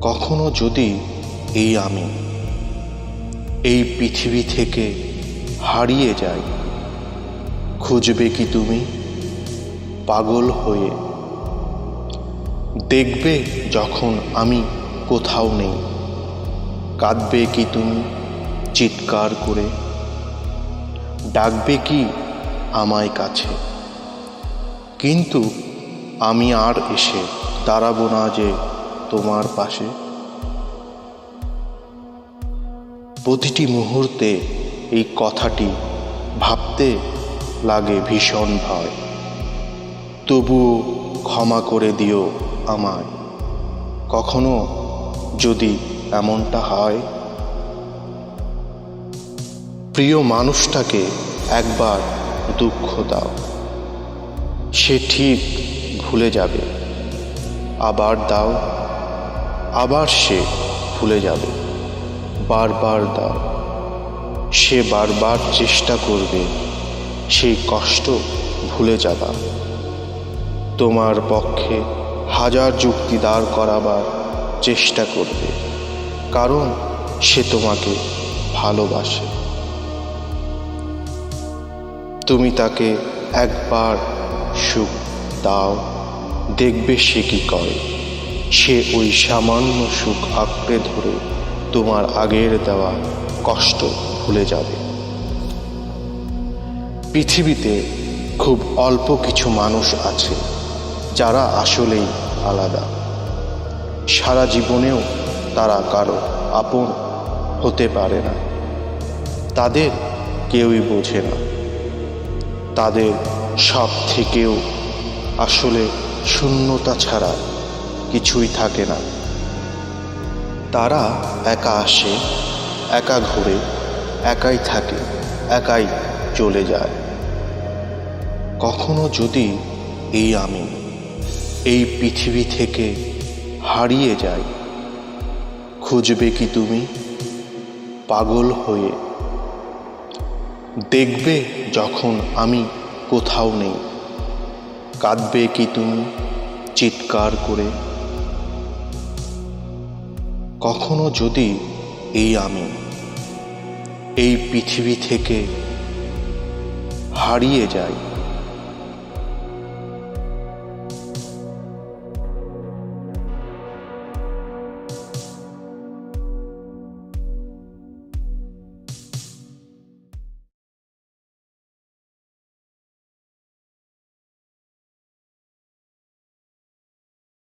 কখনো যদি আমি এই পৃথিবী থেকে হারিয়ে যাই, খুঁজবে কি তুমি পাগল হয়ে? দেখবে যখন আমি কোথাও নেই, কাঁদবে কি তুমি চিৎকার করে? ডাকবে কি আমায় কাছে? কিন্তু আমি আর এসে দাঁড়াবো না যে তোমার পাশে। প্রতিটি মুহূর্তে এই কথাটি ভাবতে লাগে ভীষণ ভয়। তবুও ক্ষমা করে দিও আমায়, কখনো যদি এমনটা হয়। প্রিয় মানুষটাকে একবার দুঃখ দাও, সে ঠিক ভুলে যাবে। আবার দাও, আবার সে ভুলে যাবে। বারবার দাও, সে বারবার চেষ্টা করবে সেই কষ্ট ভুলে যাবা। তোমার পক্ষে হাজার যুক্তি দাঁড় করাবার চেষ্টা করবে, কারণ সে তোমাকে ভালোবাসে। তুমি তাকে একবার সুখ দাও, দেখবে সে কি করে। সে ওই সামান্য সুখ আঁকড়ে ধরে তোমার আগের দেওয়া কষ্ট ভুলে যাবে। পৃথিবীতে খুব অল্প কিছু মানুষ আছে যারা আসলেই আলাদা। সারা জীবনেও তারা কারো আপন হতে পারে না। তাদের কেউই বোঝে না। তাদের সব থেকেও আসলে শূন্যতা ছাড়া কিছুই থাকে না। তারা একা আসে, একা ঘুরে, একাই থাকে, একাই চলে যায়। কখনো যদি আমি এই পৃথিবী থেকে হারিয়ে যাই, খুঁজবে কি তুমি পাগল হয়ে? দেখবে যখন আমি কোথাও নেই, কাঁদবে কি তুমি চিৎকার করে? কখনো যদি আমি এই পৃথিবী থেকে হারিয়ে যাই,